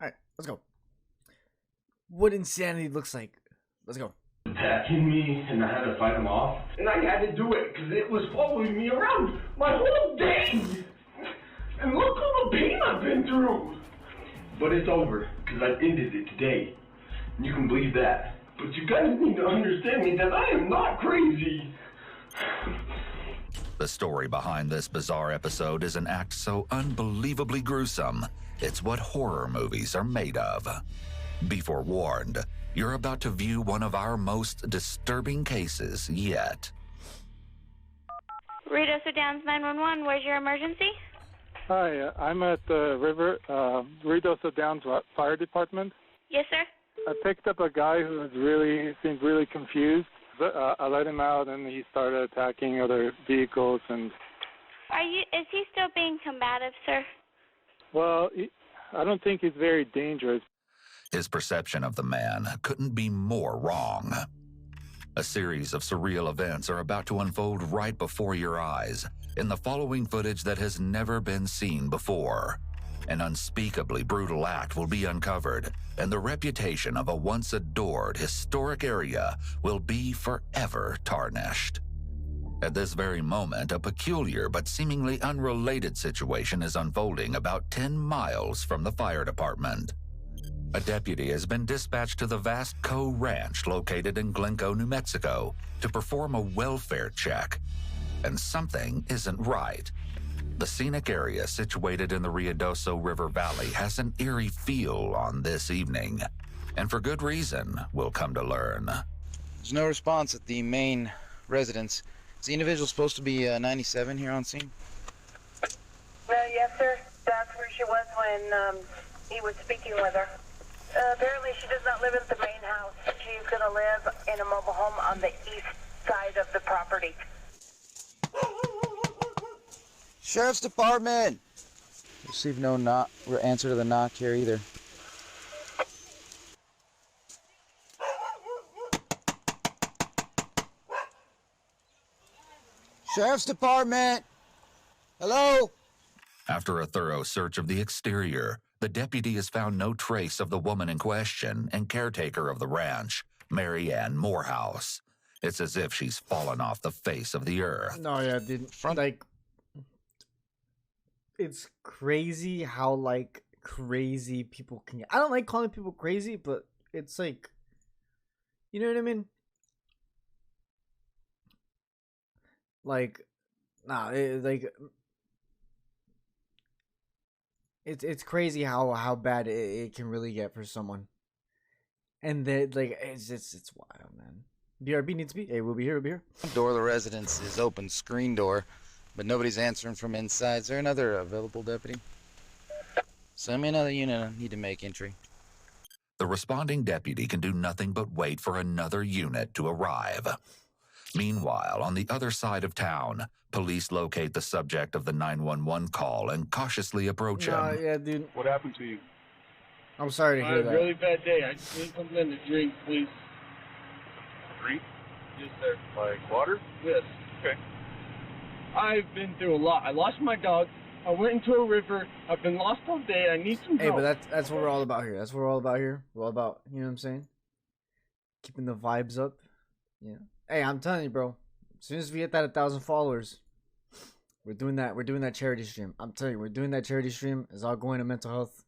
Alright, let's go. What insanity looks like. Let's go. Attacking me, and I had to fight him off. And I had to do it because it was following me around my whole day. And look all the pain I've been through. But it's over because I ended it today. And you can believe that. But you guys need to understand me that I am not crazy. The story behind this bizarre episode is an act so unbelievably gruesome, it's what horror movies are made of. Be forewarned, you're about to view one of our most disturbing cases yet. WantedOC Downs 911, where's your emergency? Hi, I'm at the WantedOC Downs Fire Department. Yes, sir. I picked up a guy who seemed really confused. I let him out, and he started attacking other vehicles. And Is he still being combative, sir? well, I don't think he's very dangerous. His perception of the man couldn't be more wrong. A series of surreal events are about to unfold right before your eyes in the following footage that has never been seen before. An unspeakably brutal act will be uncovered, and the reputation of a once adored historic area will be forever tarnished. At this very moment, a peculiar but seemingly unrelated situation is unfolding about 10 miles from the fire department. A deputy has been dispatched to the Vast Co. Ranch located in Glencoe, New Mexico, to perform a welfare check. And something isn't right. The scenic area situated in the Ruidoso River Valley has an eerie feel on this evening. And for good reason, we'll come to learn. There's no response at the main residence. Is the individual supposed to be 97 here on scene? Yes, sir. That's where she was when he was speaking with her. Apparently she does not live at the main house. She's going to live in a mobile home on the east side of the property. Sheriff's Department! Received no answer to the knock here either. Sheriff's Department! Hello? After a thorough search of the exterior, the deputy has found no trace of the woman in question and caretaker of the ranch, Mary Ann Morehouse. It's as if she's fallen off the face of the earth. No, yeah, dude. Like, it's crazy how, like, crazy people can get. I don't like calling people crazy, but it's like, you know what I mean? Like, it's crazy how bad it can really get for someone. And then, like, it's wild, man. BRB needs to be. Hey, we'll be here. Door of the residence is open, screen door, but nobody's answering from inside. Is there another available deputy? Send me another unit. I need to make entry. The responding deputy can do nothing but wait for another unit to arrive. Meanwhile, on the other side of town, police locate the subject of the 911 call and cautiously approach him. Yeah, dude. What happened to you? I'm sorry to hear that. Really bad day. I just need something to drink, please. Drink? Yes, sir. Like water? Yes. Okay. I've been through a lot. I lost my dog. I went into a river. I've been lost all day. I need some Hey, help. but that's what we're all about here. That's what we're all about here. We're all about, you know what I'm saying? Keeping the vibes up. Yeah. Hey, I'm telling you, bro. As soon as we hit that 1,000 followers, we're doing that. We're doing that charity stream. I'm telling you, we're doing that charity stream. It's all going to mental health.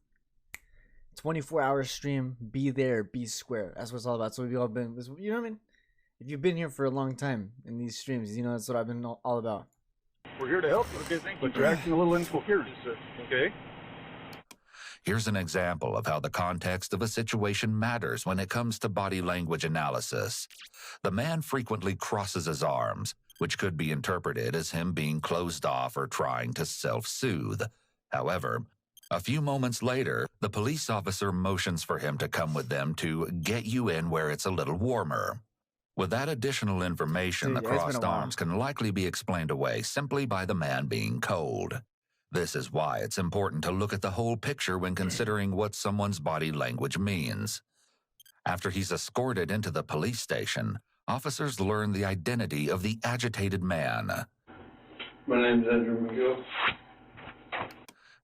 24-hour stream. Be there. Be square. That's what it's all about. So we've all been. You know what I mean? If you've been here for a long time in these streams, you know that's what I've been all about. We're here to help you. Okay, thank you. But you're acting a little incoherent, sir. Okay? Here's an example of how the context of a situation matters when it comes to body language analysis. The man frequently crosses his arms, which could be interpreted as him being closed off or trying to self-soothe. However, a few moments later, the police officer motions for him to come with them to get you in where it's a little warmer. With that additional information, Dude, the it's been a crossed while. arms can likely be explained away simply by the man being cold. This is why it's important to look at the whole picture when considering what someone's body language means. After he's escorted into the police station, officers learn the identity of the agitated man. My name's Andrew McGill.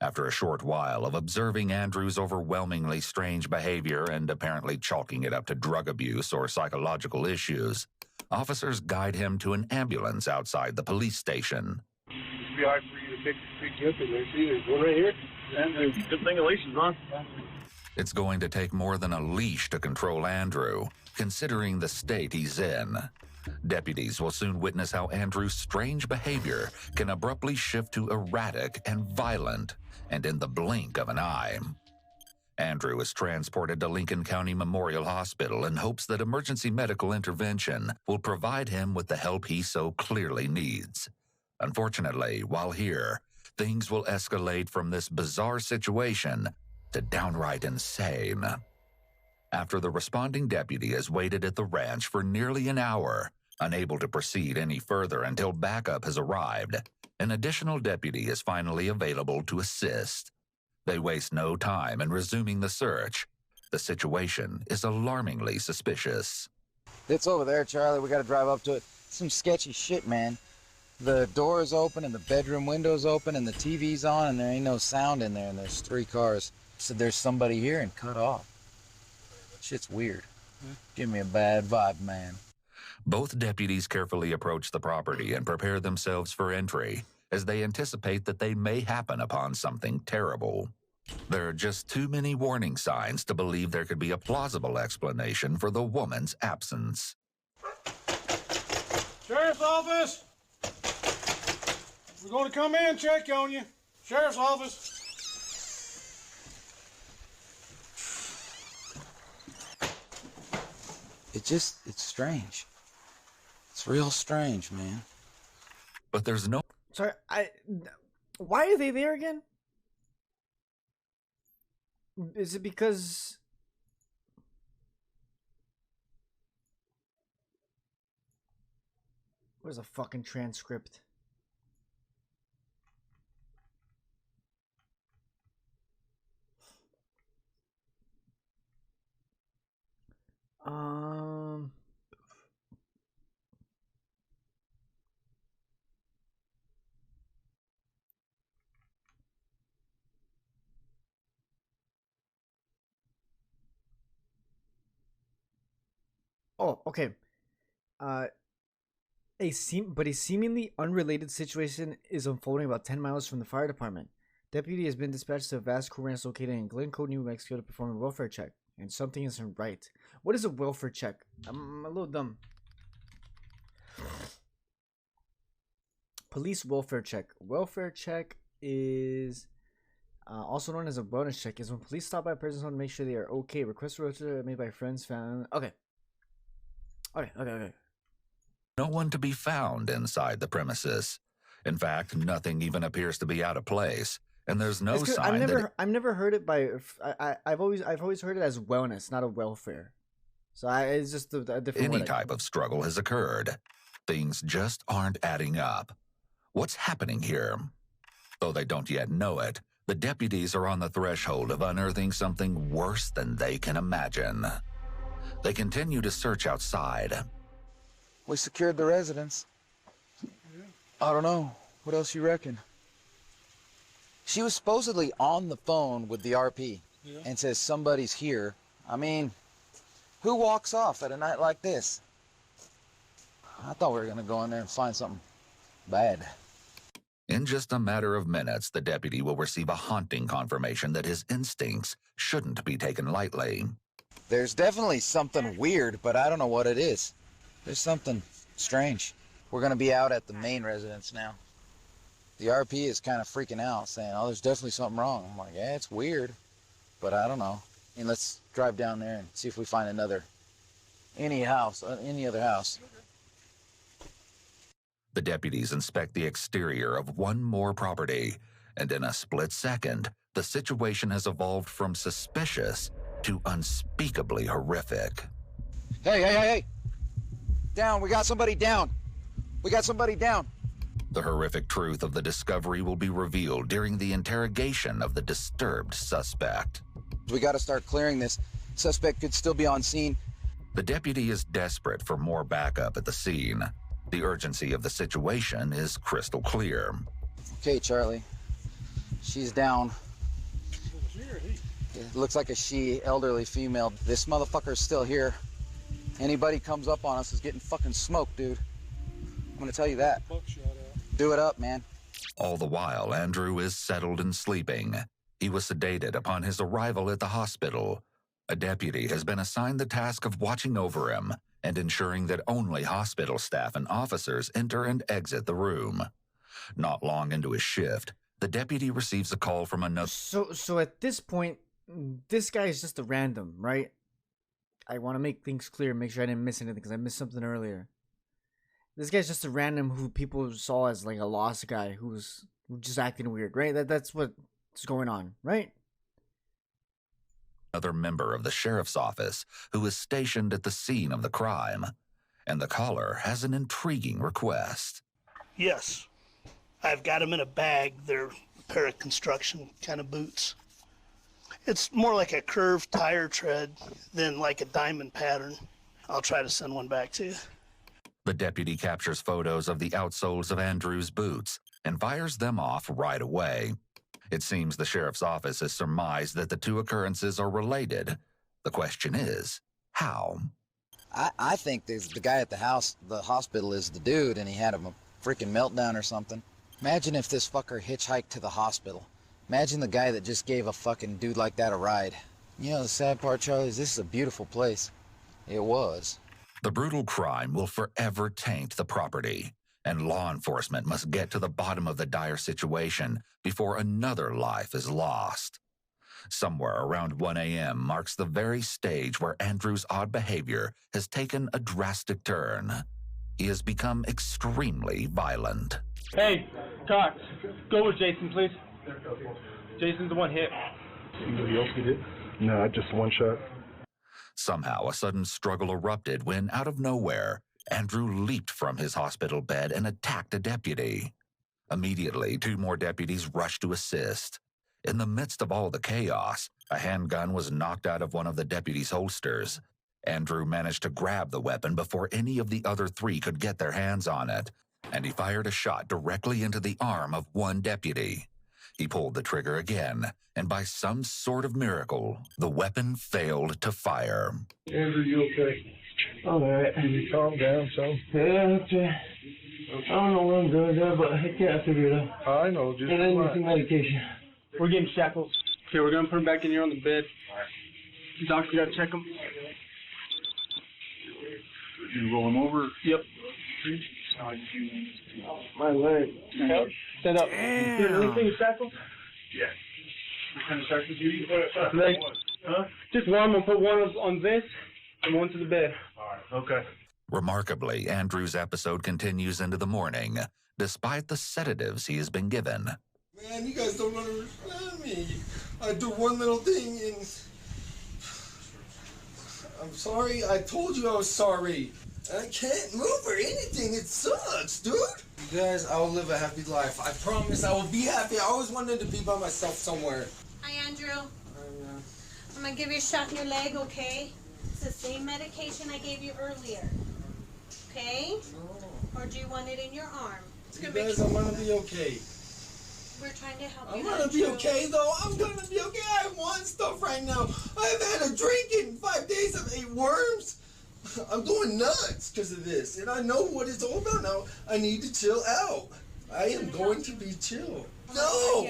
After a short while of observing Andrew's overwhelmingly strange behavior and apparently chalking it up to drug abuse or psychological issues, officers guide him to an ambulance outside the police station. It'd be hard for you to pick you up in there. See, there's one right here. And there's a good thing the leash is on. It's going to take more than a leash to control Andrew, considering the state he's in. Deputies will soon witness how Andrew's strange behavior can abruptly shift to erratic and violent, and in the blink of an eye. Andrew is transported to Lincoln County Memorial Hospital in hopes that emergency medical intervention will provide him with the help he so clearly needs. Unfortunately, while here, things will escalate from this bizarre situation to downright insane. After the responding deputy has waited at the ranch for nearly an hour, unable to proceed any further until backup has arrived, an additional deputy is finally available to assist. They waste no time in resuming the search. The situation is alarmingly suspicious. It's over there, Charlie. We gotta drive up to it. Some sketchy shit, man. The door is open and the bedroom window's open and the TV's on and there ain't no sound in there and there's 3 cars. So there's somebody here and cut off. Shit's weird. Give me a bad vibe, man. Both deputies carefully approach the property and prepare themselves for entry, as they anticipate that they may happen upon something terrible. There are just too many warning signs to believe there could be a plausible explanation for the woman's absence. Sheriff's office! We're going to come in and check on you. Sheriff's office. It's strange. It's real strange, man. But there's no... Sorry, why are they there again? Is it because... Where's the fucking transcript? Oh, okay. A seemingly unrelated situation is unfolding about 10 miles from the fire department. Deputy has been dispatched to a vast cool ranch located in Glencoe, New Mexico to perform a welfare check, and something isn't right. What is a welfare check? I'm a little dumb. Police welfare check. Welfare check is also known as a wellness check. Is when police stop by a person's home to make sure they are okay. Requests are made by friends, family. Okay. No one to be found inside the premises. In fact, nothing even appears to be out of place, and there's no sign that... I've never heard it by... I've always heard it as wellness, not a welfare. So it's just a different Any type of struggle has occurred. Things just aren't adding up. What's happening here? Though they don't yet know it, the deputies are on the threshold of unearthing something worse than they can imagine. They continue to search outside. We secured the residence. I don't know. What else you reckon? She was supposedly on the phone with the RP and says somebody's here. I mean, who walks off at a night like this? I thought we were going to go in there and find something bad. In just a matter of minutes, the deputy will receive a haunting confirmation that his instincts shouldn't be taken lightly. There's definitely something weird, but I don't know what it is. There's something strange. We're going to be out at the main residence now. The RP is kind of freaking out, saying, oh, there's definitely something wrong. I'm like, yeah, it's weird, but I don't know. And let's drive down there and see if we find any other house. The deputies inspect the exterior of one more property, and in a split second, the situation has evolved from suspicious to unspeakably horrific. Hey! Down, we got somebody down. The horrific truth of the discovery will be revealed during the interrogation of the disturbed suspect. We got to start clearing this. Suspect could still be on scene. The deputy is desperate for more backup at the scene. The urgency of the situation is crystal clear. Okay, Charlie. She's down. It looks like a she, elderly female. This motherfucker's still here. Anybody comes up on us is getting fucking smoked, dude. I'm gonna tell you that. Do it up, man. All the while, Andrew is settled and sleeping. He was sedated upon his arrival at the hospital. A deputy has been assigned the task of watching over him and ensuring that only hospital staff and officers enter and exit the room. Not long into his shift, the deputy receives a call from another. So at this point, this guy is just a random, right? I want to make things clear, make sure I didn't miss anything because I missed something earlier. This guy's just a random who people saw as like a lost guy who's just acting weird, right? That's what's going on, right? Another member of the sheriff's office who is stationed at the scene of the crime, and the caller has an intriguing request. Yes, I've got them in a bag. They're a pair of construction kind of boots. It's more like a curved tire tread than like a diamond pattern. I'll try to send one back to you. The deputy captures photos of the outsoles of Andrew's boots and fires them off right away. It seems the sheriff's office has surmised that the two occurrences are related. The question is, how? I think the guy at the hospital is the dude, and he had a freaking meltdown or something. Imagine if this fucker hitchhiked to the hospital. Imagine the guy that just gave a fucking dude like that a ride. You know, the sad part, Charlie, is this is a beautiful place. It was. The brutal crime will forever taint the property, and law enforcement must get to the bottom of the dire situation before another life is lost. Somewhere around 1 a.m. marks the very stage where Andrew's odd behavior has taken a drastic turn. He has become extremely violent. Hey, Cox, go with Jason, please. Jason's the one hit. Anybody else get hit? No, just one shot. Somehow, a sudden struggle erupted when, out of nowhere, Andrew leaped from his hospital bed and attacked a deputy. Immediately, two more deputies rushed to assist. In the midst of all the chaos, a handgun was knocked out of one of the deputies' holsters. Andrew managed to grab the weapon before any of the other three could get their hands on it, and he fired a shot directly into the arm of one deputy. He pulled the trigger again, and by some sort of miracle, the weapon failed to fire. Andrew, you okay? All right. Can you calm down, son? Yeah, okay. I don't know what I'm doing there, but I can't figure it out. I know, just And I need some medication. We're getting shackles. Okay, we're gonna put him back in here on the bed. Doctor, gotta check him. You roll him over? Yep. My leg. Yep. Stand up. Anything shackled? Yeah. What kind of shackles do you use? Leg. Huh? Just one. I'm gonna put one on this and one to the bed. All right. Okay. Remarkably, Andrew's episode continues into the morning, despite the sedatives he has been given. Man, you guys don't understand me. I do one little thing and... I'm sorry. I told you I was sorry. I can't move or anything. It sucks, dude. You guys, I will live a happy life. I promise I will be happy. I always wanted to be by myself somewhere. Hi, Andrew. I'm gonna give you a shot in your leg, okay? It's the same medication I gave you earlier. Okay? Or do you want it in your arm? You guys, I'm gonna be okay. We're trying to help you. I'm gonna be okay, though. I'm gonna be okay. I want stuff right now. I haven't had a drink in 5 days. I've ate worms. I'm going nuts because of this, and I know what it's all about now. I need to chill out. I am going to be chill. No!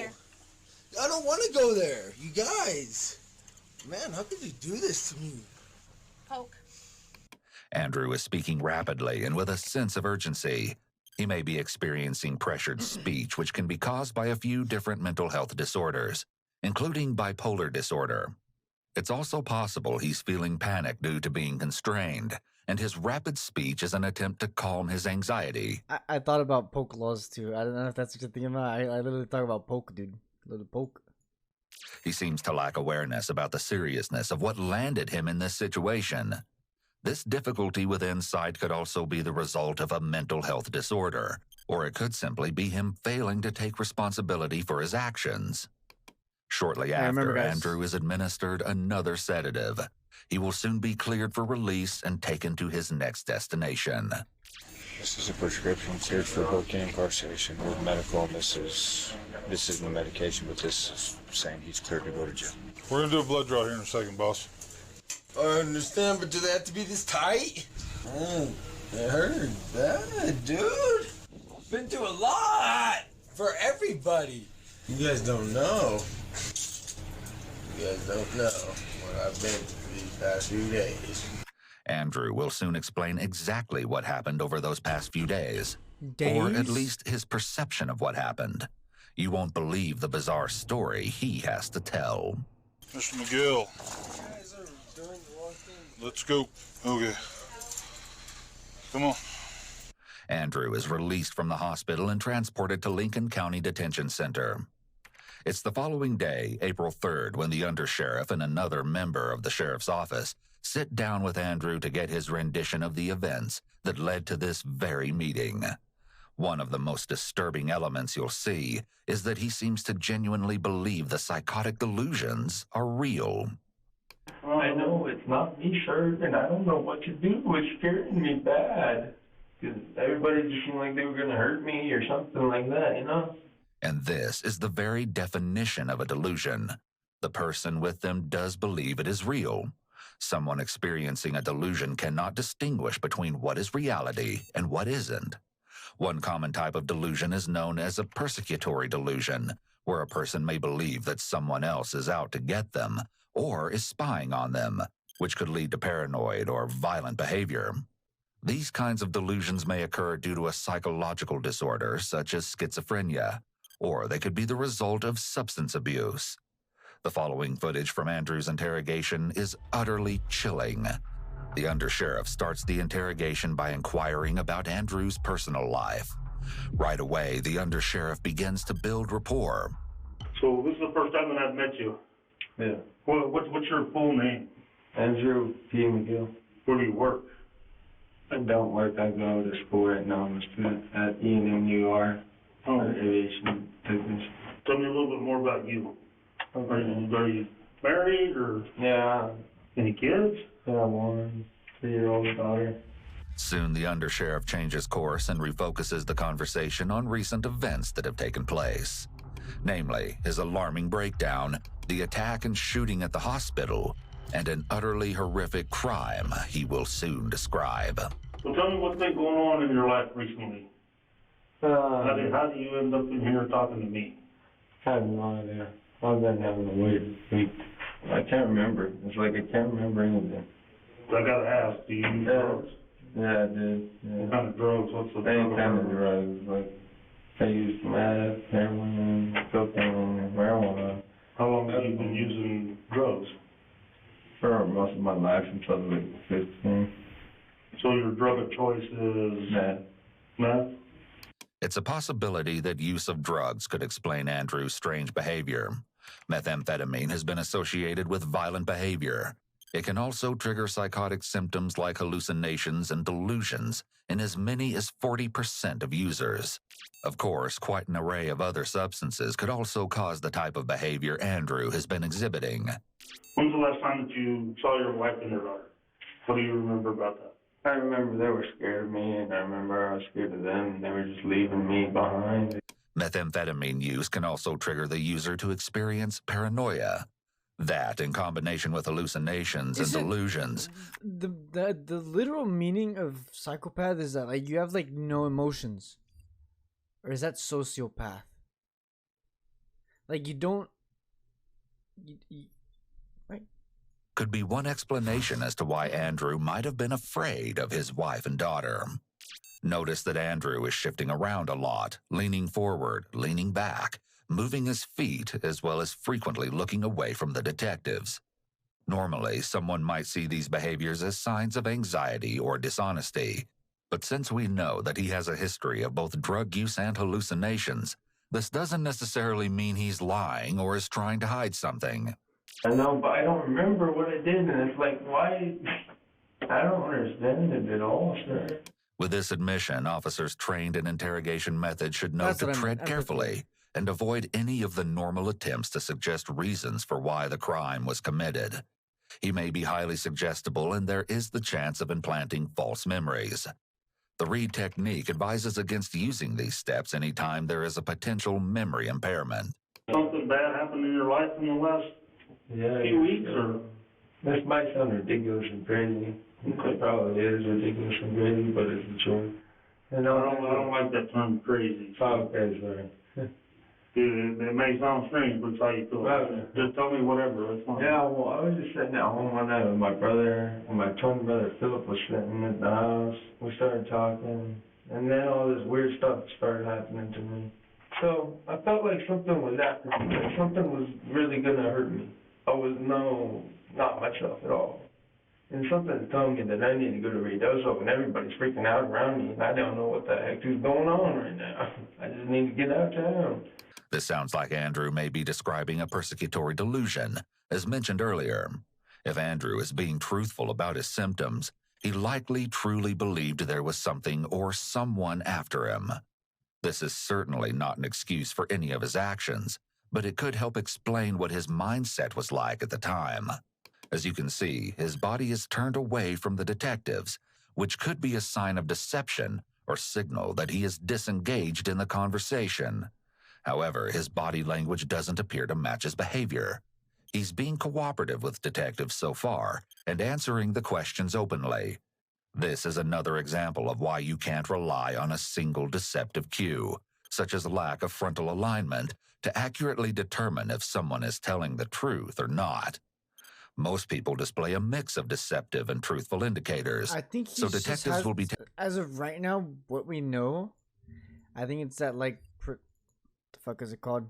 I don't want to go there. You guys. Man, how could you do this to me? Poke. Andrew is speaking rapidly and with a sense of urgency. He may be experiencing pressured speech, which can be caused by a few different mental health disorders, including bipolar disorder. It's also possible he's feeling panic due to being constrained, and his rapid speech is an attempt to calm his anxiety. I thought about poke laws too. I don't know if that's what you're thinking about. I literally thought about poke, dude. Little poke. He seems to lack awareness about the seriousness of what landed him in this situation. This difficulty with insight could also be the result of a mental health disorder, or it could simply be him failing to take responsibility for his actions. Shortly after, Andrew is administered another sedative. He will soon be cleared for release and taken to his next destination. This is a prescription cleared for Burkina incarceration with medical, and this isn't a medication, but this is saying he's cleared to go to jail. We're gonna do a blood draw here in a second, boss. I understand, but do they have to be this tight? Oh, it hurts bad, dude. Been through a lot for everybody. You guys don't know. You guys don't know what I've been through these past few days. Andrew will soon explain exactly what happened over those past few days. Or at least his perception of what happened. You won't believe the bizarre story he has to tell. Mr. McGill. Let's go. Okay. Come on. Andrew is released from the hospital and transported to Lincoln County Detention Center. It's the following day, April 3rd, when the undersheriff and another member of the sheriff's office sit down with Andrew to get his rendition of the events that led to this very meeting. One of the most disturbing elements you'll see is that he seems to genuinely believe the psychotic delusions are real. I know it's not me, sir, and I don't know what to do. It's scaring me bad. Because everybody just seemed like they were going to hurt me or something like that, you know? And this is the very definition of a delusion. The person with them does believe it is real. Someone experiencing a delusion cannot distinguish between what is reality and what isn't. One common type of delusion is known as a persecutory delusion, where a person may believe that someone else is out to get them or is spying on them, which could lead to paranoid or violent behavior. These kinds of delusions may occur due to a psychological disorder such as schizophrenia, or they could be the result of substance abuse. The following footage from Andrew's interrogation is utterly chilling. The undersheriff starts the interrogation by inquiring about Andrew's personal life. Right away, the undersheriff begins to build rapport. So this is the first time that I've met you. Yeah. What's your full name? Andrew P. McGill. Where do you work? I don't work. I go to school right now. I'm a student at ENMUR, aviation technician. Tell me a little bit more about you. Okay. Are you married or? Yeah. Any kids? Yeah, 1 3-year-old daughter. Soon the undersheriff changes course and refocuses the conversation on recent events that have taken place. Namely, his alarming breakdown, the attack and shooting at the hospital, and an utterly horrific crime he will soon describe. So tell me what's been going on in your life recently. How do you end up in here talking to me? I have no idea. I've been having a weird week. I can't remember. It's like I can't remember anything. I gotta ask, do you use drugs? Yeah, I did. Yeah. What kind of drugs? What's the Any kind of drugs. Like, I used meth, heroin, cocaine, marijuana. How long have you been using drugs? For most of my life until I was like 15. So your drug of choice is? Meth. Meth? It's a possibility that use of drugs could explain Andrew's strange behavior. Methamphetamine has been associated with violent behavior. It can also trigger psychotic symptoms like hallucinations and delusions in as many as 40% of users. Of course, quite an array of other substances could also cause the type of behavior Andrew has been exhibiting. When's the last time that you saw your wife and your daughter? What do you remember about that? I remember they were scared of me, and I remember I was scared of them, and they were just leaving me behind. Methamphetamine use can also trigger the user to experience paranoia. That, in combination with hallucinations and delusions. The literal meaning of psychopath is that like you have like no emotions, or is that sociopath? Like you don't. Right. Could be one explanation as to why Andrew might have been afraid of his wife and daughter. Notice that Andrew is shifting around a lot, leaning forward, leaning back, moving his feet, as well as frequently looking away from the detectives. Normally, someone might see these behaviors as signs of anxiety or dishonesty, but since we know that he has a history of both drug use and hallucinations, this doesn't necessarily mean he's lying or is trying to hide something. I know, but I don't remember what I did, and it's like, why? I don't understand it at all, sir. With this admission, officers trained in interrogation methods should know to tread carefully and avoid any of the normal attempts to suggest reasons for why the crime was committed. He may be highly suggestible, and there is the chance of implanting false memories. The Reed technique advises against using these steps anytime there is a potential memory impairment. Something bad happened in your life in the last few weeks, or? This might sound ridiculous and crazy. It probably is ridiculous and crazy, but it's the truth. I don't like that term crazy. Oh, okay, sorry. It may sound strange, but it's how you feel. Just tell me whatever, that's fine. Yeah, well, I was just sitting at home one night with my brother, and my twin brother Philip was sitting at the house. We started talking, and then all this weird stuff started happening to me. So I felt like something was after me, like something was really gonna hurt me. I was not myself at all. And something's telling me that I need to go to WantedOC, and everybody's freaking out around me, and I don't know what the heck is going on right now. I just need to get out of town. This sounds like Andrew may be describing a persecutory delusion, as mentioned earlier. If Andrew is being truthful about his symptoms, he likely truly believed there was something or someone after him. This is certainly not an excuse for any of his actions, but it could help explain what his mindset was like at the time. As you can see, his body is turned away from the detectives, which could be a sign of deception or signal that he is disengaged in the conversation. However, his body language doesn't appear to match his behavior. He's being cooperative with detectives so far and answering the questions openly. This is another example of why you can't rely on a single deceptive cue, such as lack of frontal alignment, to accurately determine if someone is telling the truth or not. Most people display a mix of deceptive and truthful indicators. I think so detectives will be as of right now, what we know, I think it's that like the fuck is it called?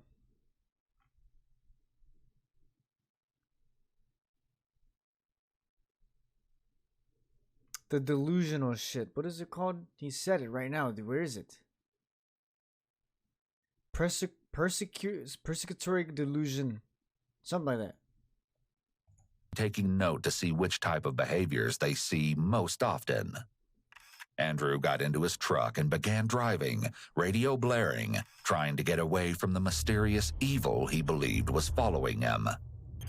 The delusional shit. What is it called? He said it right now. Where is it? Persecutory delusion. Something like that. Taking note to see which type of behaviors they see most often. Andrew got into his truck and began driving, radio blaring, trying to get away from the mysterious evil he believed was following him.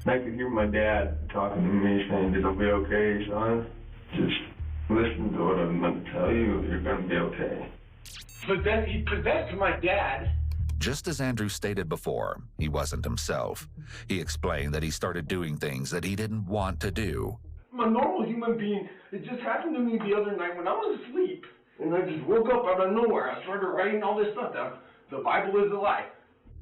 I could hear my dad talking to me saying, "It'll be okay, son. Just listen to what I'm going to tell you. You're going to be okay." But then he possessed my dad. Just as Andrew stated before, he wasn't himself. He explained that he started doing things that he didn't want to do. I'm a normal human being. It just happened to me the other night when I was asleep. And I just woke up out of nowhere. I started writing all this stuff down. The Bible is a lie.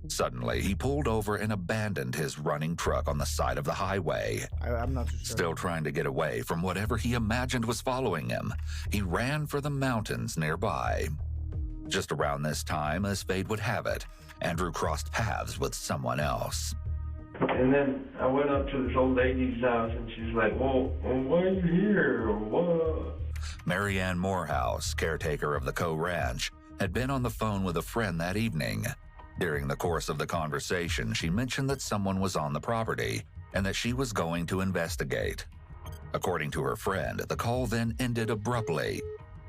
Suddenly, he pulled over and abandoned his running truck on the side of the highway. I'm not too sure. Still trying to get away from whatever he imagined was following him, he ran for the mountains nearby. Just around this time, as fate would have it, Andrew crossed paths with someone else. And then I went up to this old lady's house, and she's like, well why are you here? What? Marianne Morehouse, caretaker of the Coe Ranch, had been on the phone with a friend that evening. During the course of the conversation, she mentioned that someone was on the property and that she was going to investigate. According to her friend, the call then ended abruptly.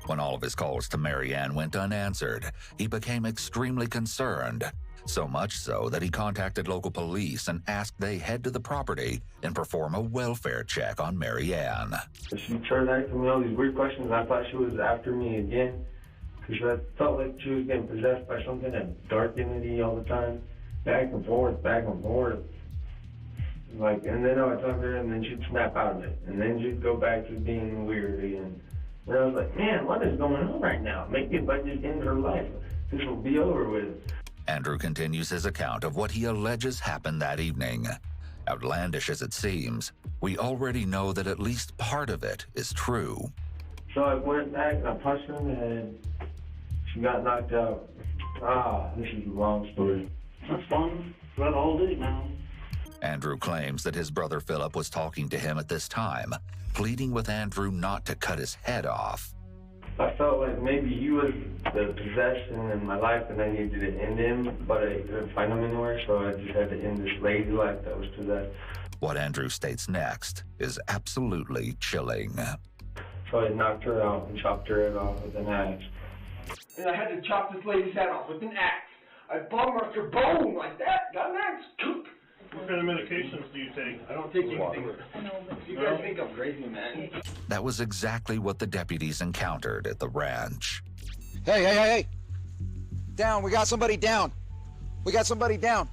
When all of his calls to Marianne went unanswered, he became extremely concerned, so much so that he contacted local police and asked they head to the property and perform a welfare check on Marianne. She started asking me all these weird questions. I thought she was after me again, because I felt like she was getting possessed by something, a dark entity all the time, back and forth, back and forth. Like, and then I would talk to her, and then she'd snap out of it, and then she'd go back to being weird again. And I was like, man, what is going on right now? Maybe if I just end her life, this will be over with. Andrew continues his account of what he alleges happened that evening. Outlandish as it seems, we already know that at least part of it is true. So I went back and I punched her in the head. She got knocked out. This is a long story. That's fine. Got all day now. Andrew claims that his brother Philip was talking to him at this time, pleading with Andrew not to cut his head off. I felt like maybe he was the possession in my life and I needed to end him, but I couldn't find him anywhere, so I just had to end this lady life that was possessed. What Andrew states next is absolutely chilling. So I knocked her out and chopped her head off with an axe. And I had to chop this lady's head off with an axe. I bum marked her bone like that, got an axe. What kind of medications do you take? I don't take anything. You You guys think I'm crazy, man. That was exactly what the deputies encountered at the ranch. Hey, hey, hey, hey! Down, we got somebody down. We got somebody down.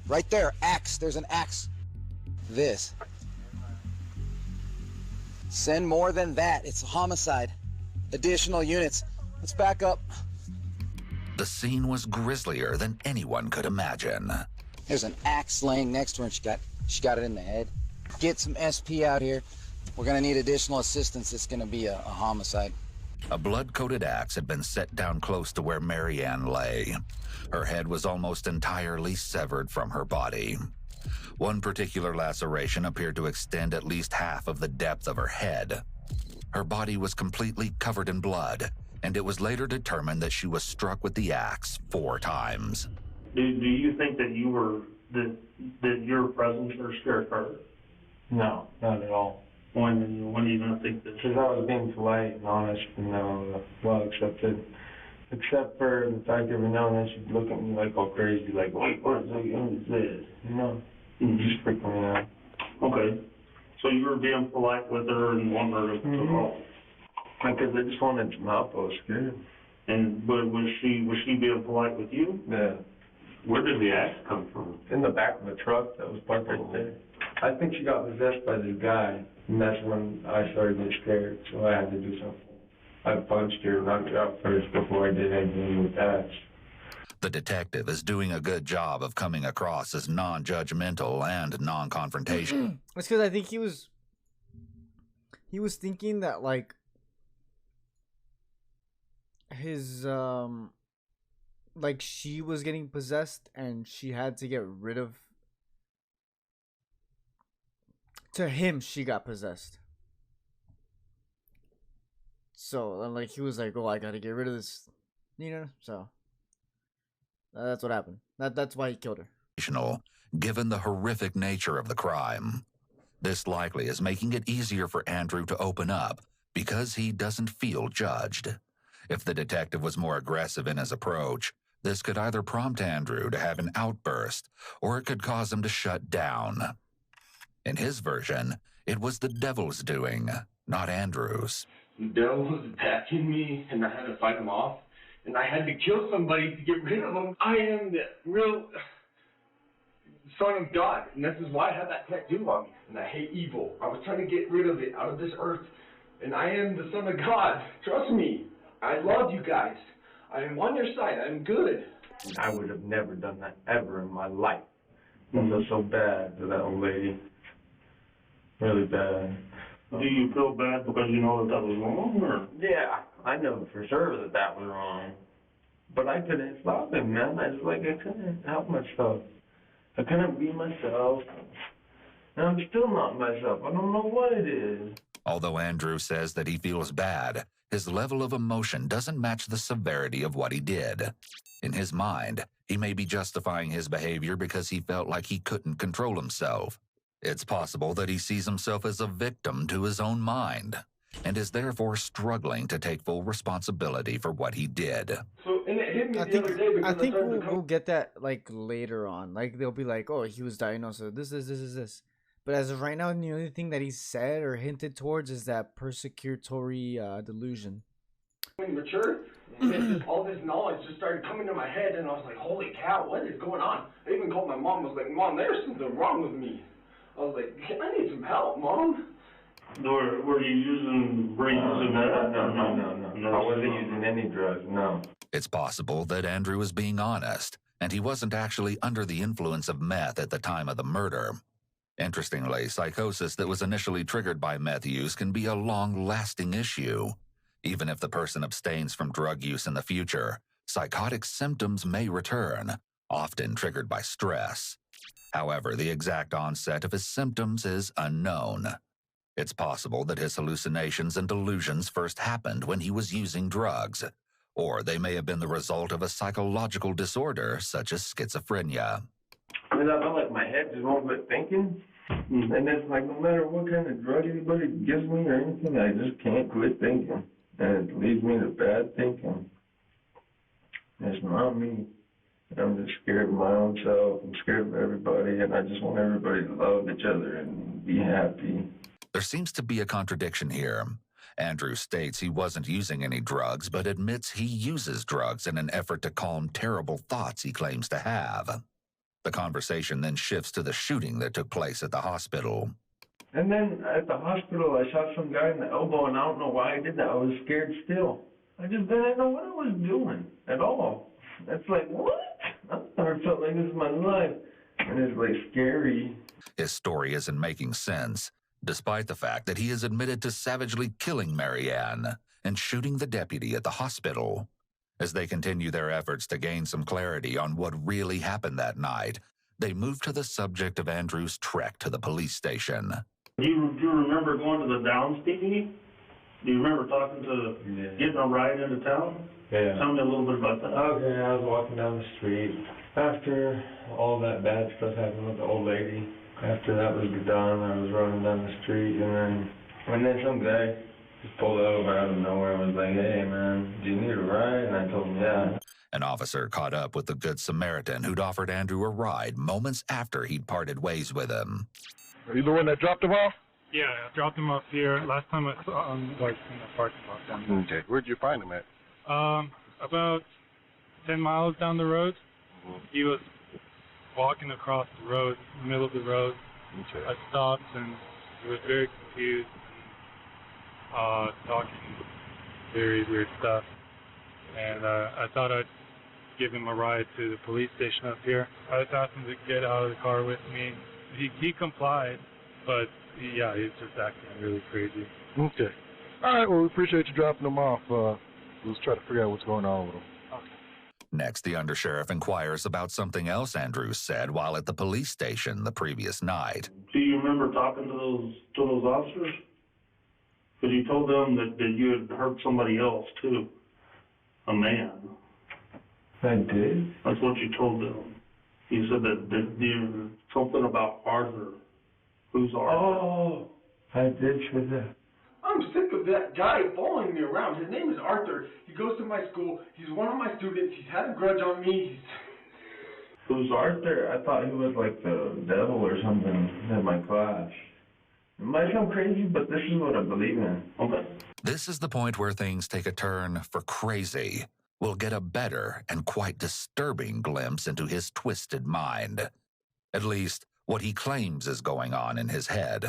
Right there, axe, there's an axe. This. Send more than that, it's a homicide. Additional units. Let's back up. The scene was grislier than anyone could imagine. There's an axe laying next to her and she got it in the head. Get some SP out here. We're gonna need additional assistance. It's gonna be a homicide. A blood-coated axe had been set down close to where Marianne lay. Her head was almost entirely severed from her body. One particular laceration appeared to extend at least half of the depth of her head. Her body was completely covered in blood, and it was later determined that she was struck with the axe 4 times. Do you think that you were that your presence there scared her? No, not at all. When do you not think that? Because I was being polite and honest and well accepted. Except for the fact every now and then she'd look at me like all crazy, like, wait, what is this? You know? Just freaking me out. Okay. So you were being polite with her and wanting her to call? Because I just wanted some help. I was scared. But was she being polite with you? Yeah. Where did the axe come from? In the back of the truck that was parked right there. I think she got possessed by this guy, and that's when I started getting scared, so I had to do something. I punched her, knocked her out first before I did anything with that. The detective is doing a good job of coming across as non-judgmental and non-confrontational. It's because I think he was thinking that, like, his like, she was getting possessed and she had to get rid of. To him, she got possessed. So, like, he was like, oh, I gotta get rid of this, you know? So, that's what happened. That's why he killed her. Given the horrific nature of the crime. This likely is making it easier for Andrew to open up because he doesn't feel judged. If the detective was more aggressive in his approach, this could either prompt Andrew to have an outburst or it could cause him to shut down. In his version, it was the devil's doing, not Andrew's. The devil was attacking me, and I had to fight him off, and I had to kill somebody to get rid of him. I am the real son of God, and this is why I have that tattoo on me, and I hate evil. I was trying to get rid of it out of this earth, and I am the son of God. Trust me. I love you guys. I am on your side. I'm good. I would have never done that ever in my life. I feel so bad for that old lady. Really bad. Do you feel bad because you know that was wrong, or? Yeah, I know for sure that was wrong. But I couldn't stop him, man. I couldn't help myself. I couldn't be myself. And I'm still not myself. I don't know what it is. Although Andrew says that he feels bad, his level of emotion doesn't match the severity of what he did. In his mind, he may be justifying his behavior because he felt like he couldn't control himself. It's possible that he sees himself as a victim to his own mind and is therefore struggling to take full responsibility for what he did. So, and it hit me the other day because I think we'll get that, like, later on. Like, they'll be like, oh, he was diagnosed with this. But as of right now, the only thing that he said or hinted towards is that persecutory delusion. When you mature, all this knowledge just started coming to my head, and I was like, holy cow, what is going on? I even called my mom. I was like, Mom, there's something wrong with me. I was like, I need some help, Mom. Were you using rings and that? No. I wasn't using any drugs, no. It's possible that Andrew was being honest, and he wasn't actually under the influence of meth at the time of the murder. Interestingly, psychosis that was initially triggered by meth use can be a long-lasting issue. Even if the person abstains from drug use in the future, psychotic symptoms may return, often triggered by stress. However, the exact onset of his symptoms is unknown. It's possible that his hallucinations and delusions first happened when he was using drugs, or they may have been the result of a psychological disorder such as schizophrenia. I felt like my head just won't quit thinking. And it's like no matter what kind of drug anybody gives me or anything, I just can't quit thinking. And it leads me to bad thinking. It's not me. I'm just scared of my own self. I'm scared of everybody, and I just want everybody to love each other and be happy. There seems to be a contradiction here. Andrew states he wasn't using any drugs, but admits he uses drugs in an effort to calm terrible thoughts he claims to have. The conversation then shifts to the shooting that took place at the hospital. And then at the hospital, I shot some guy in the elbow, and I don't know why I did that. I was scared still. I just didn't know what I was doing at all. It's like, what? I've never felt like this in my life. And it's like scary. His story isn't making sense, despite the fact that he has admitted to savagely killing Marianne and shooting the deputy at the hospital. As they continue their efforts to gain some clarity on what really happened that night, they move to the subject of Andrew's trek to the police station. Do you remember going to the Downs TV? Do you remember talking to, getting a ride into town? Yeah. Tell me a little bit about that. Okay, I was walking down the street. After all that bad stuff happened with the old lady, after that was done, I was running down the street, and then some guy just pulled over out of nowhere and was like, hey, man, do you need a ride? And I told him, yeah. An officer caught up with the Good Samaritan who'd offered Andrew a ride moments after he'd parted ways with him. Are you the one that dropped him off? Yeah, I dropped him off here. Last time I saw him, in the parking lot down there. Okay. Where'd you find him at? About 10 miles down the road. He was walking across the road, in the middle of the road. Okay. I stopped, and he was very confused and talking very weird stuff. And I thought I'd give him a ride to the police station up here. I just asked him to get out of the car with me. He complied, but yeah, he's just acting really crazy. Okay. All right, well, we appreciate you dropping him off. Let's try to figure out what's going on with him. Next, the undersheriff inquires about something else Andrew said while at the police station the previous night. Do you remember talking to those officers? Because you told them that you had hurt somebody else, too. A man. I did? That's what you told them. You said that something about Arthur. Who's Arthur? Oh, I did say that. I'm sick of that guy following me around. His name is Arthur. He goes to my school. He's one of my students. He's had a grudge on me. Who's Arthur? I thought he was like the devil or something in my class. It might sound crazy, but this is what I believe in. Okay. This is the point where things take a turn for crazy. We'll get a better and quite disturbing glimpse into his twisted mind. At least, what he claims is going on in his head.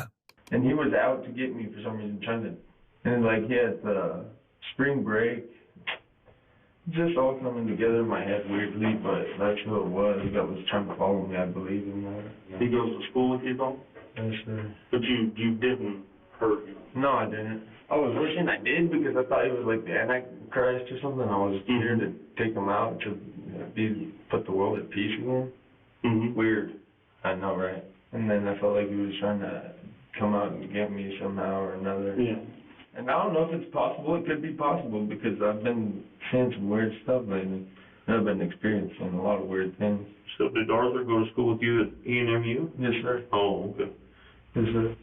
And he was out to get me for some reason, trying to, and like he had spring break, just all coming together in my head weirdly, but that's who it was that was trying to follow me, I believe in that. He goes to school with you, though? Yes, sir. But you didn't hurt him? No, I didn't. I was wishing I did because I thought he was like the Antichrist or something. I was here to take him out to put the world at peace again. Weird. I know, right? And then I felt like he was trying to come out and get me somehow or another. Yeah. And I don't know if it's possible. It could be possible because I've been seeing some weird stuff lately. And I've been experiencing a lot of weird things. So did Arthur go to school with you at ENMU? Yes, sir. Oh, okay. Yes, sir.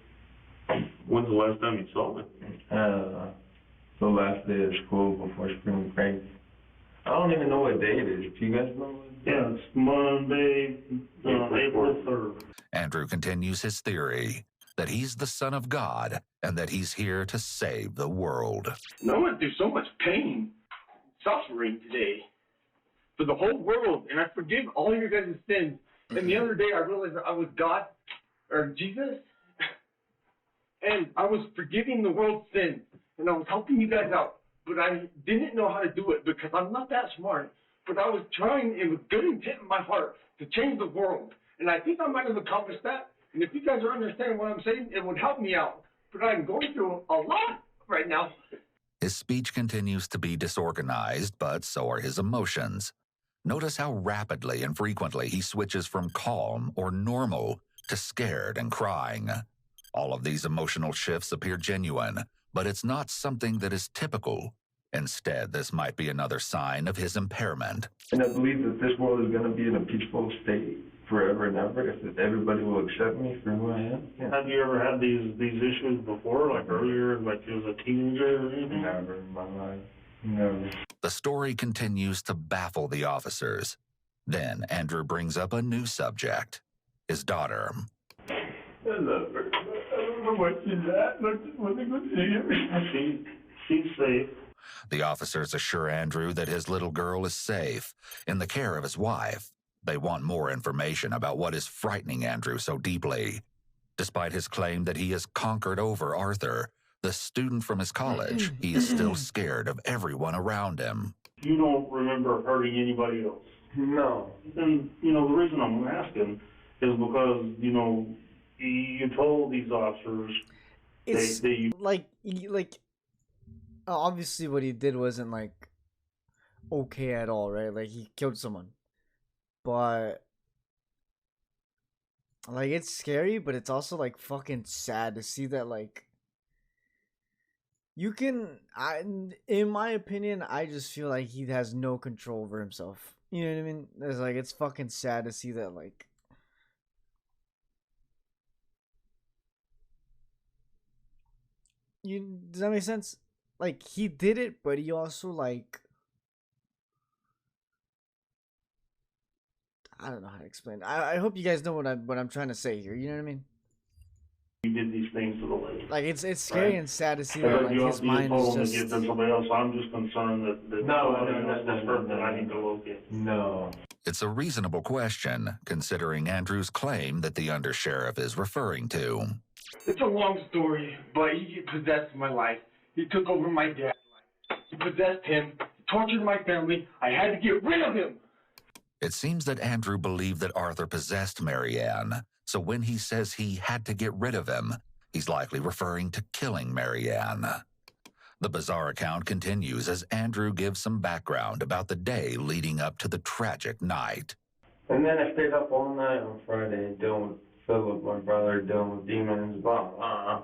When's the last time you saw him? The last day of school before spring break. I don't even know what day it is. Do you guys know? Yeah, it's Monday, April 3rd. Andrew continues his theory that he's the Son of God and that he's here to save the world. I went through so much pain, suffering today for the whole world, and I forgive all your guys' sins. And the other day I realized that I was God, or Jesus, and I was forgiving the world's sins, and I was helping you guys out, but I didn't know how to do it because I'm not that smart. But I was trying, and with good intent in my heart, to change the world. And I think I might have accomplished that. And if you guys are understanding what I'm saying, it would help me out. But I'm going through a lot right now. His speech continues to be disorganized, but so are his emotions. Notice how rapidly and frequently he switches from calm or normal to scared and crying. All of these emotional shifts appear genuine, but it's not something that is typical. Instead, this might be another sign of his impairment. And I believe that this world is going to be in a peaceful state forever and ever if everybody will accept me for who I am. Yeah. Have you ever had these issues before, like earlier, like as a teenager or anything? Never in my life. Never. The story continues to baffle the officers. Then Andrew brings up a new subject, his daughter. I love her. I don't know know where she's at. When they go see her. She's safe. The officers assure Andrew that his little girl is safe, in the care of his wife. They want more information about what is frightening Andrew so deeply. Despite his claim that he has conquered over Arthur, the student from his college, he is still scared of everyone around him. You don't remember hurting anybody else? No. And, you know, the reason I'm asking is because, you know, you told these officers It's like obviously what he did wasn't like okay at all, right? Like he killed someone, but like it's scary, but it's also like fucking sad to see that like you can. In my opinion, I just feel like he has no control over himself. You know what I mean? It's like it's fucking sad to see that like. Does that make sense? Like he did it, but he also like I don't know how to explain. I hope you guys know what I'm trying to say here. You know what I mean? You did these things to the lady. Like it's scary right? and sad to see that like his mind is just. To give to somebody else. I'm just concerned that this person that I need to locate. No. It's a reasonable question, considering Andrew's claim that the undersheriff is referring to. It's a long story, but he possessed my life. He took over my dad's life. He possessed him, tortured my family. I had to get rid of him. It seems that Andrew believed that Arthur possessed Marianne, so when he says he had to get rid of him, he's likely referring to killing Marianne. The bizarre account continues as Andrew gives some background about the day leading up to the tragic night. And then I stayed up all night on Friday dealing with Philip, my brother, dealing with demons, blah, blah.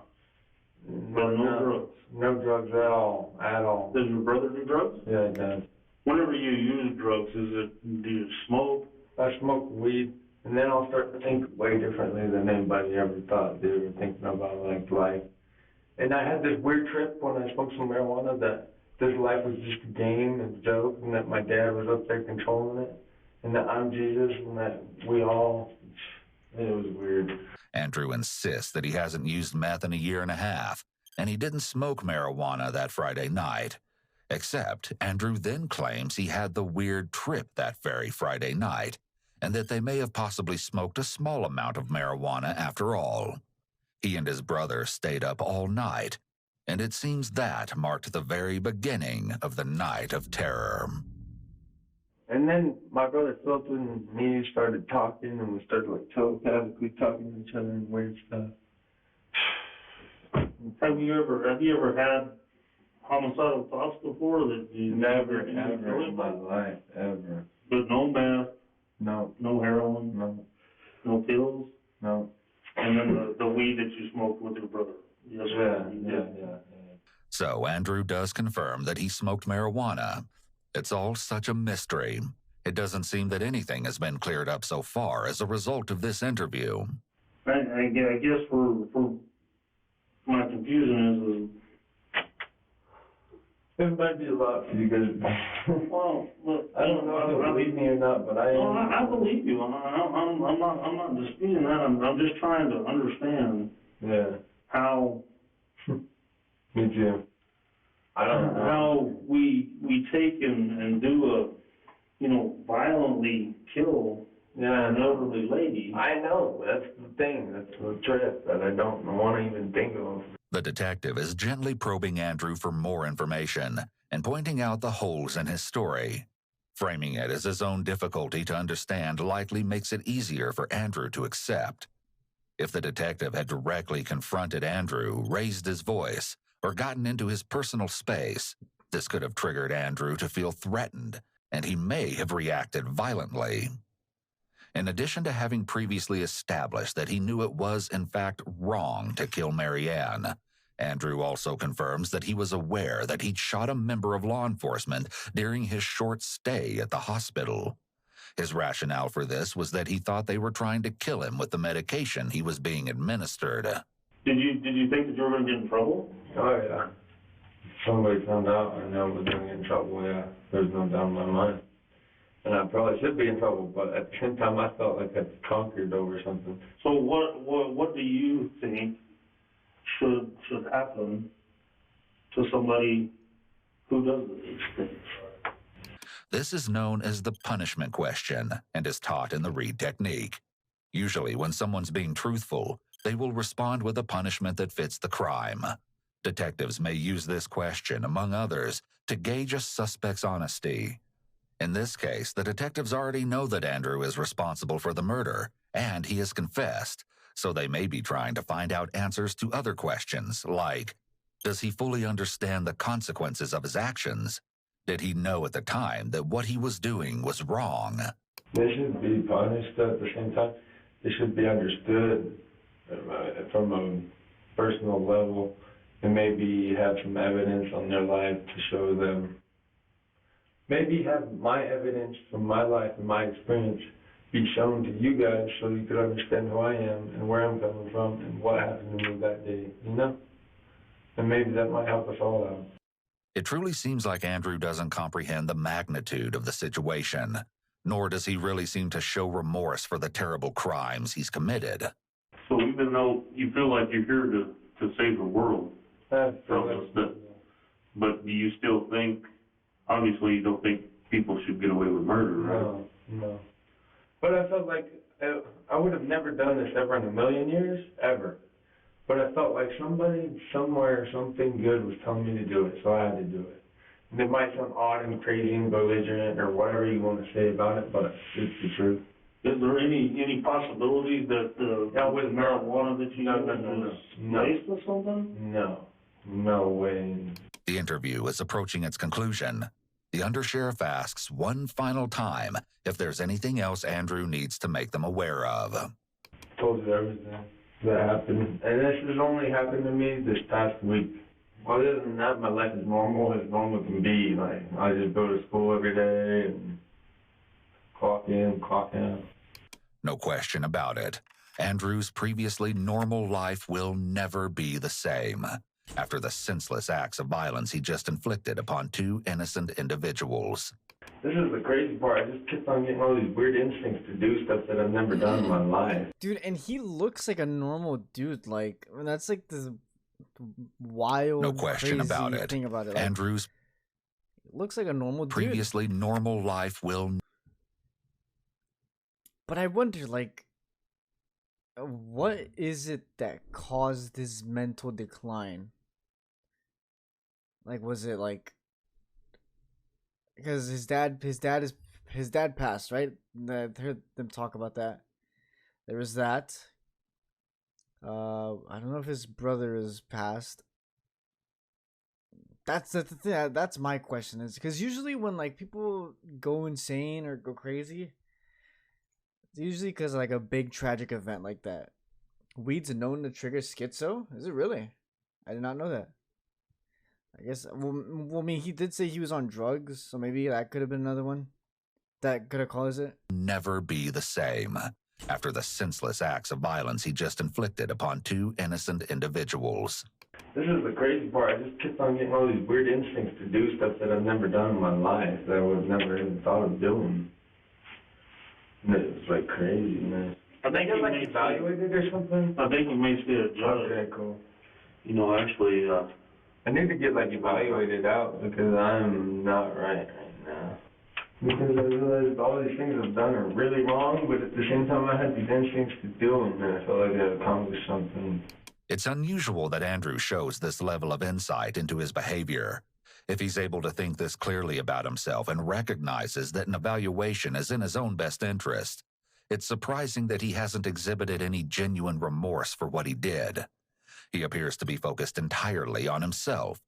But no drugs? No drugs at all, at all. Does your brother do drugs? Yeah, he does. Whenever you use drugs, do you smoke? I smoke weed, and then I'll start to think way differently than anybody ever thought they were thinking about life. And I had this weird trip when I smoked some marijuana that this life was just a game and a joke, and that my dad was up there controlling it, and that I'm Jesus, and that we all, it was weird. Andrew insists that he hasn't used meth in a year and a half, and he didn't smoke marijuana that Friday night. Except Andrew then claims he had the weird trip that very Friday night, and that they may have possibly smoked a small amount of marijuana after all. He and his brother stayed up all night, and it seems that marked the very beginning of the night of terror. And then my brother Philip and me started talking, and we started like telepathically talking to each other and weird stuff. Have you ever had homicidal thoughts before that you never in my life, ever. But no meth? No. No heroin? No. No pills? No. And then the weed that you smoked with your brother? Yes, Yeah. So Andrew does confirm that he smoked marijuana. It's all such a mystery. It doesn't seem that anything has been cleared up so far as a result of this interview. I guess for my confusion is it might be a lot for you guys. Well, look, I don't know if you believe me or not, but I am. No, I believe you. I'm not disputing that. I'm just trying to understand. Yeah. How. Me too. I don't know. How we take and do violently kill an elderly lady. I know. That's the thing. That's the trip that I don't want to even think of. The detective is gently probing Andrew for more information and pointing out the holes in his story. Framing it as his own difficulty to understand likely makes it easier for Andrew to accept. If the detective had directly confronted Andrew, raised his voice, or gotten into his personal space, this could have triggered Andrew to feel threatened, and he may have reacted violently. In addition to having previously established that he knew it was, in fact, wrong to kill Marianne, Andrew also confirms that he was aware that he'd shot a member of law enforcement during his short stay at the hospital. His rationale for this was that he thought they were trying to kill him with the medication he was being administered. Did you think that you were going to get in trouble? Oh, yeah. If somebody found out I know I was going to get in trouble, yeah. There's no doubt in my mind. And I probably should be in trouble, but at the same time, I felt like I'd conquered over something. So what do you think should happen to somebody who does these things. This is known as the punishment question and is taught in the Reed technique. Usually, when someone's being truthful, they will respond with a punishment that fits the crime. Detectives may use this question, among others, to gauge a suspect's honesty. In this case, the detectives already know that Andrew is responsible for the murder, and he has confessed, so they may be trying to find out answers to other questions, like, does he fully understand the consequences of his actions? Did he know at the time that what he was doing was wrong? They should be punished at the same time. They should be understood from a personal level and maybe have some evidence on their life to show them. Maybe have my evidence from my life and my experience be shown to you guys so you could understand who I am and where I'm coming from and what happened to me that day, you know? And maybe that might help us all out. It truly seems like Andrew doesn't comprehend the magnitude of the situation, nor does he really seem to show remorse for the terrible crimes he's committed. So even though you feel like you're here to save the world from us, but do you still think, obviously you don't think people should get away with murder, right? No. But I felt like I would have never done this ever in a million years, ever. But I felt like somebody, somewhere, something good was telling me to do it, so I had to do it. And it might sound odd and crazy and belligerent or whatever you want to say about it, but it's the truth. Is there any possibility that with marijuana that you was laced with something? No way. The interview is approaching its conclusion. The undersheriff asks one final time if there's anything else Andrew needs to make them aware of. Told you everything that happened, and this has only happened to me this past week. Other than that, my life is normal as normal can be. Like, I just go to school every day and clock in, clock out. No question about it. Andrew's previously normal life will never be the same after the senseless acts of violence he just inflicted upon two innocent individuals. This is the crazy part. I just kept on getting all these weird instincts to do stuff that I've never done in my life. Dude, and he looks like a normal dude. Like, I mean, that's like this wild, no question crazy about it. thing about it. Like, Andrew's looks like a normal previously dude. normal life will. But I wonder, like, what is it that caused this mental decline? Like, was it like? Because his dad passed, right? I heard them talk about that. There was that. I don't know if his brother is passed. That's the thing. That's my question. Is because usually when like people go insane or go crazy, it's usually because like a big tragic event like that. Weed's known to trigger schizo. Is it really? I did not know that. I guess, well, I mean, he did say he was on drugs, so maybe that could have been another one that could have caused it. Never be the same after the senseless acts of violence he just inflicted upon two innocent individuals. This is the crazy part. I just kept on getting all these weird instincts to do stuff that I've never done in my life that I would never even thought of doing. And it was like crazy, man. I think you like evaluated or something? I think you may see a judge. Okay, cool. You know, actually, I need to get like evaluated out because I'm not right now. Because I realized all these things I've done are really wrong, but at the same time I had these instincts to do them, and I felt like I had accomplished something. It's unusual that Andrew shows this level of insight into his behavior. If he's able to think this clearly about himself and recognizes that an evaluation is in his own best interest, it's surprising that he hasn't exhibited any genuine remorse for what he did. He appears to be focused entirely on himself.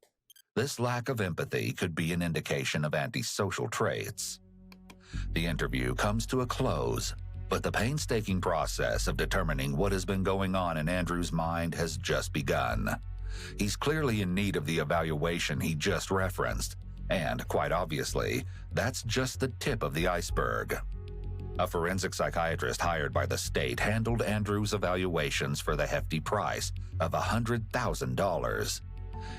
This lack of empathy could be an indication of antisocial traits. The interview comes to a close, but the painstaking process of determining what has been going on in Andrew's mind has just begun. He's clearly in need of the evaluation he just referenced, and quite obviously, that's just the tip of the iceberg. A forensic psychiatrist hired by the state handled Andrew's evaluations for the hefty price of $100,000.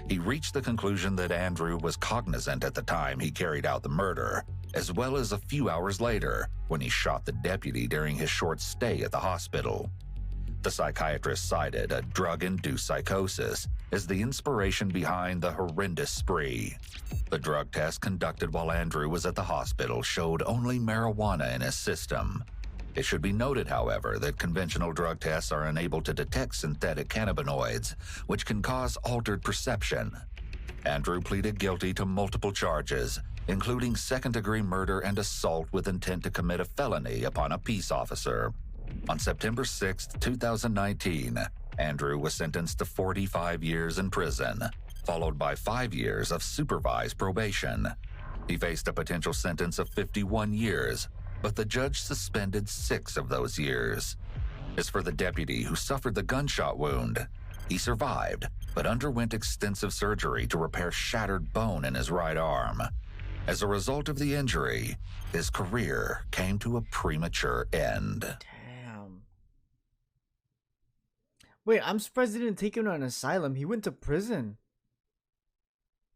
He reached the conclusion that Andrew was cognizant at the time he carried out the murder, as well as a few hours later when he shot the deputy during his short stay at the hospital. The psychiatrist cited a drug-induced psychosis as the inspiration behind the horrendous spree. The drug test conducted while Andrew was at the hospital showed only marijuana in his system. It should be noted, however, that conventional drug tests are unable to detect synthetic cannabinoids, which can cause altered perception. Andrew pleaded guilty to multiple charges, including second-degree murder and assault with intent to commit a felony upon a peace officer. On September 6, 2019, Andrew was sentenced to 45 years in prison, followed by 5 years of supervised probation. He faced a potential sentence of 51 years, but the judge suspended 6 of those years. As for the deputy who suffered the gunshot wound, he survived, but underwent extensive surgery to repair shattered bone in his right arm. As a result of the injury, his career came to a premature end. Damn. Wait, I'm surprised they didn't take him to an asylum. He went to prison.